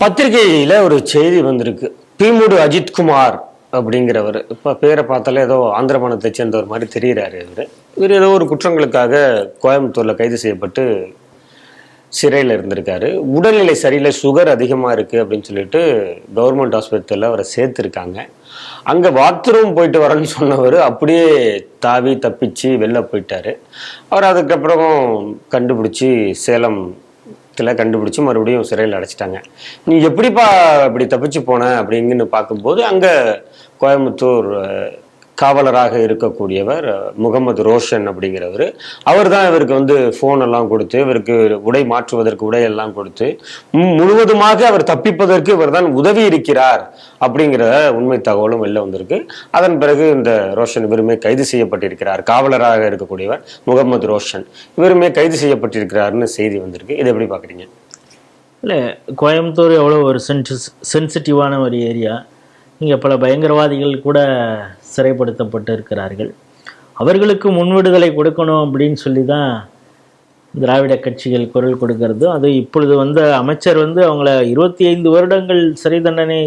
பத்திரிகையில ஒரு செய்தி வந்திருக்கு. பீமுடு அஜித்குமார் அப்படிங்கிறவர், இப்ப பேரை பார்த்தாலே ஏதோ ஆந்திர மாநிலத்தை சேர்ந்தவர் மாதிரி தெரிகிறாரு. இவர் ஏதோ ஒரு குற்றங்களுக்காக கோயம்புத்தூர்ல கைது செய்யப்பட்டு சிறையில் இருந்திருக்காரு. உடல்நிலை சரியில்லை, சுகர் அதிகமாக இருக்குது அப்படின்னு சொல்லிட்டு கவர்மெண்ட் ஹாஸ்பிட்டலில் அவரை சேர்த்துருக்காங்க. அங்கே பாத்ரூம் போயிட்டு வரேன்னு சொன்னவர் அப்படியே தாவி தப்பிச்சு வெளில போயிட்டார். அவர் அதுக்கப்புறம் கண்டுபிடிச்சி கண்டுபிடிச்சி மறுபடியும் சிறையில் அடைச்சிட்டாங்க. நீ எப்படிப்பா அப்படி தப்பிச்சு போன அப்படிங்கன்னு பார்க்கும்போது அங்கே கோயம்புத்தூர் காவலராக இருக்கக்கூடியவர் முகமது ரோஷன் அப்படிங்கிறவர், அவர் தான் இவருக்கு ஃபோன் எல்லாம் கொடுத்து, இவருக்கு உடை மாற்றுவதற்கு உடையெல்லாம் கொடுத்து முழுவதுமாக அவர் தப்பிப்பதற்கு இவர் தான் உதவி இருக்கிறார் அப்படிங்கிற உண்மை தகவலும் வெளில வந்திருக்கு. அதன் பிறகு இந்த ரோஷன் இவருமே கைது செய்யப்பட்டிருக்கிறார். காவலராக இருக்கக்கூடியவர் முகமது ரோஷன் இவருமே கைது செய்யப்பட்டிருக்கிறார்னு செய்தி வந்திருக்கு. இதை எப்படி பார்க்குறீங்க? இல்லை, கோயம்புத்தூர் எவ்வளோ ஒரு சென்சிட்டிவான ஒரு ஏரியா. இங்கே பல பயங்கரவாதிகள் கூட சிறைப்படுத்தப்பட்டு இருக்கிறார்கள். அவர்களுக்கு முன்விடுதலை கொடுக்கணும் அப்படின்னு சொல்லி தான் திராவிட கட்சிகள் குரல் கொடுக்கறது. அது இப்பொழுது அமைச்சர் அவங்கள 25 வருடங்கள் சிறை தண்டனை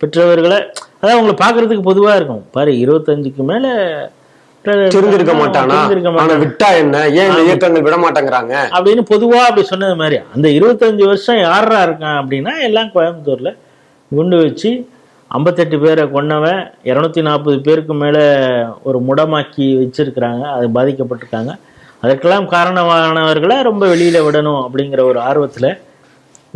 பெற்றவர்களை, அதாவது அவங்கள பார்க்கறதுக்கு பொதுவாக இருக்கும். பாரு, 25க்கு மேலே தெரிஞ்சிருக்க மாட்டானா, விட்டா என்ன, ஏன் இயக்கங்கள் விட மாட்டேங்கிறாங்க அப்படின்னு பொதுவாக அப்படி சொன்னது மாதிரி. அந்த 25 வருஷம் யாரா இருக்கான் அப்படின்னா எல்லாம் கோயம்புத்தூரில் குண்டு வச்சு 58 பேரை கொன்னவன், 240 பேருக்கு மேலே ஒரு முடமாக்கி வச்சிருக்கிறாங்க. அது பாதிக்கப்பட்டிருக்காங்க. அதற்கெல்லாம் காரணமானவர்களை ரொம்ப வெளியில் விடணும் அப்படிங்கிற ஒரு ஆர்வத்தில்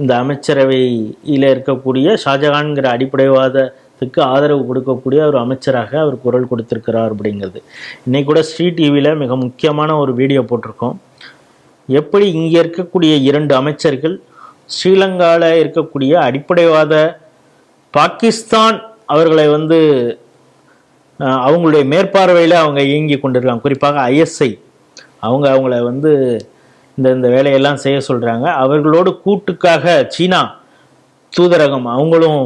இந்த அமைச்சரவையில் இருக்கக்கூடிய ஷாஜகான்கிற அடிப்படைவாதத்துக்கு ஆதரவு கொடுக்கக்கூடிய ஒரு அமைச்சராக அவர் குரல் கொடுத்திருக்கிறார் அப்படிங்கிறது. இன்னைக்கு கூட ஸ்ரீ டிவியில் மிக முக்கியமான ஒரு வீடியோ போட்டிருக்கோம். எப்படி இங்கே இருக்கக்கூடிய 2 அமைச்சர்கள் ஸ்ரீலங்காவில் இருக்கக்கூடிய அடிப்படைவாத பாகிஸ்தான் அவர்களை அவங்களுடைய மேற்பார்வையில் அவங்க இயங்கி கொண்டிருக்காங்க. குறிப்பாக ஐஎஸ்ஐ அவங்கள இந்த வேலையெல்லாம் செய்ய சொல்கிறாங்க. அவர்களோடு கூட்டுக்காக சீனா தூதரகம் அவங்களும்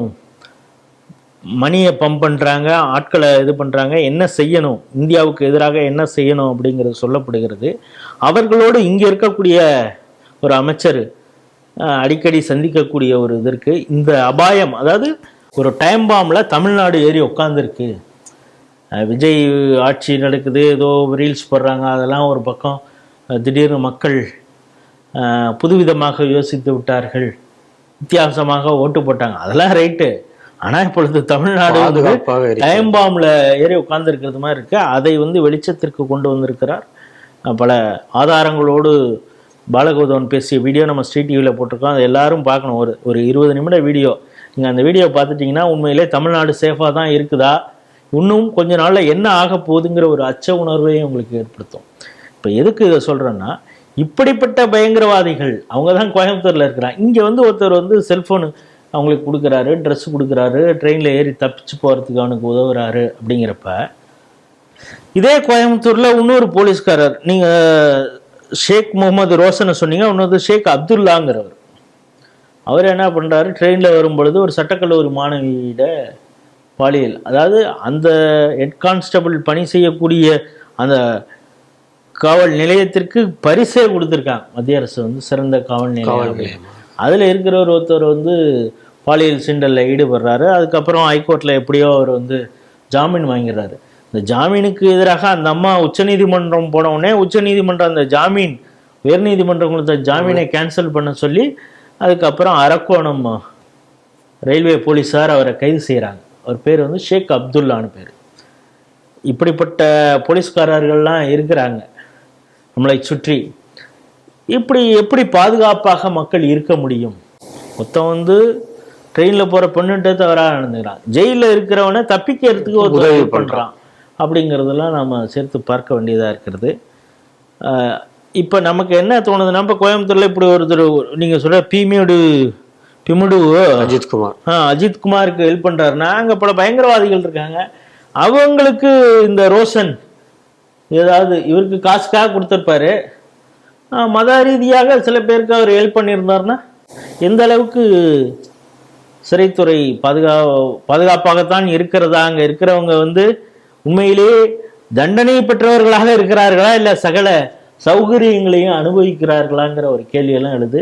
மணியை பம்ப் பண்ணுறாங்க, ஆட்களை இது பண்ணுறாங்க. என்ன செய்யணும், இந்தியாவுக்கு எதிராக என்ன செய்யணும் அப்படிங்கிறது சொல்லப்படுகிறது. அவர்களோடு இங்கே இருக்கக்கூடிய ஒரு அமைச்சர் அடிக்கடி சந்திக்கக்கூடிய ஒரு இது இருக்குது. இந்த அபாயம், அதாவது ஒரு டைம் பாம்பில் தமிழ்நாடு ஏறி உட்காந்துருக்கு. விஜய் ஆட்சி நடக்குது, ஏதோ ரீல்ஸ் போடுறாங்க, அதெல்லாம் ஒரு பக்கம். திடீர்னு மக்கள் புதுவிதமாக யோசித்து விட்டார்கள், வித்தியாசமாக ஓட்டு போட்டாங்க, அதெல்லாம் ரைட்டு. ஆனால் இப்பொழுது தமிழ்நாடு டைம் பாம்பில் ஏறி உட்கார்ந்துருக்கிறது மாதிரி இருக்கு. அதை வெளிச்சத்திற்கு கொண்டு வந்திருக்கிறார். பல ஆதாரங்களோடு பாலகௌதமன் பேசிய வீடியோ நம்ம ஸ்ரீ டிவியில் போட்டிருக்கோம். அதை எல்லாரும் பார்க்கணும். ஒரு 20 நிமிட வீடியோ. நீங்கள் அந்த வீடியோ பார்த்துட்டிங்கன்னா உண்மையிலே தமிழ்நாடு சேஃபாக தான் இருக்குதா, இன்னும் கொஞ்ச நாளில் என்ன ஆக போகுதுங்கிற ஒரு அச்ச உணர்வையும் உங்களுக்கு ஏற்படுத்தும். இப்போ எதுக்கு இதை சொல்கிறேன்னா, இப்படிப்பட்ட பயங்கரவாதிகள் அவங்க தான் கோயம்புத்தூரில் இருக்கிறாங்க. இங்கே ஒருத்தர் செல்ஃபோனு அவங்களுக்கு கொடுக்குறாரு, ட்ரெஸ்ஸு கொடுக்குறாரு, ட்ரெயினில் ஏறி தப்பிச்சு போகிறதுக்கு அவனுக்கு உதவுறாரு. அப்படிங்கிறப்ப இதே கோயம்புத்தூரில் இன்னொரு போலீஸ்காரர், நீங்கள் ஷேக் முகமது ரோஷனை சொன்னீங்க, இன்னொரு ஷேக் அப்துல்லாங்கிறவர், அவர் என்ன பண்ணுறாரு, ட்ரெயினில் வரும்பொழுது ஒரு சட்டக்கல்லூரி மாணவியிட பாலியல், அதாவது அந்த ஹெட் கான்ஸ்டபிள் பணி செய்யக்கூடிய அந்த காவல் நிலையத்திற்கு பரிசே கொடுத்துருக்காங்க மத்திய அரசு, சிறந்த காவல் நிலையம். அதில் இருக்கிறவர் ஒருத்தர் பாலியல் சீண்டலில் ஈடுபடுறாரு. அதுக்கப்புறம் ஹைகோர்ட்டில் எப்படியோ அவர் ஜாமீன் வாங்கிடுறாரு. இந்த ஜாமீனுக்கு எதிராக அந்த அம்மா உச்சநீதிமன்றம் போன உடனே உச்சநீதிமன்றம் அந்த ஜாமீன், உயர்நீதிமன்றம் கொடுத்த ஜாமீனை கேன்சல் பண்ண சொல்லி அதுக்கப்புறம் அரக்கோணம் ரயில்வே போலீஸார் அவரை கைது செய்கிறாங்க. அவர் பேர் ஷேக் அப்துல்லான்னு பேர். இப்படிப்பட்ட போலீஸ்காரர்கள்லாம் இருக்கிறாங்க நம்மளை சுற்றி. இப்படி எப்படி பாதுகாப்பாக மக்கள் இருக்க முடியும்? மொத்தம் ட்ரெயினில் போகிற பொண்ணுகிட்ட தவறாக நடந்துக்கிறான், ஜெயிலில் இருக்கிறவனை தப்பிக்கிறதுக்கு உதவி பண்ணுறான் அப்படிங்கிறதெல்லாம் நம்ம சேர்த்து பார்க்க வேண்டியதாக இருக்கிறது. இப்போ நமக்கு என்ன தோணுதுன்னா, இப்போ கோயம்புத்தூரில் இப்படி ஒருத்தர் நீங்கள் சொல்கிற பிமுடு அஜித்குமாருக்கு ஹெல்ப் பண்ணுறாருன்னா, அங்கே பல பயங்கரவாதிகள் இருக்காங்க. அவங்களுக்கு இந்த ரோஷன் ஏதாவது இவருக்கு காசுக்காக கொடுத்துருப்பாரு, மத ரீதியாக சில பேருக்கு அவர் ஹெல்ப் பண்ணியிருந்தாருன்னா எந்த அளவுக்கு சிறைத்துறை பாதுகாப்பாகத்தான் இருக்கிறதா? அங்கே இருக்கிறவங்க உண்மையிலேயே தண்டனை பெற்றவர்களாக இருக்கிறார்களா, இல்லை சகல சௌகரியங்களையும் அனுபவிக்கிறார்களாங்கிற ஒரு கேள்வியெல்லாம் எழுது.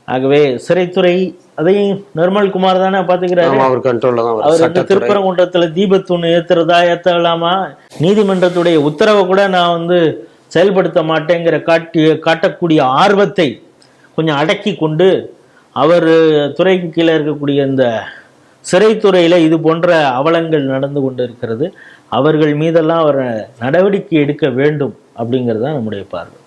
ஆகவே சிறைத்துறை அதையும் நிர்மல்குமார் தானே பாத்துக்கிறாரு. ஆமா, அவர் கண்ட்ரோல்ல தான் வரும். அவர் வந்து சட்டத்துறை. திருப்பரங்குன்றத்துல தீபத்தூண் ஏத்தலாமா, நீதிமன்றத்துடைய உத்தரவை கூட நான் வந்து செயல்படுத்த மாட்டேங்கிற காட்டக்கூடிய ஆர்வத்தை கொஞ்சம் அடக்கி கொண்டு அவர் துறைக்கு கீழே இருக்கக்கூடிய இந்த சிறைத்துறையில இது போன்ற அவலங்கள் நடந்து கொண்டு இருக்கிறது. அவர்கள் மீதெல்லாம் அவர் நடவடிக்கை எடுக்க வேண்டும் அப்படிங்கிறது தான் நம்முடைய பார்வை.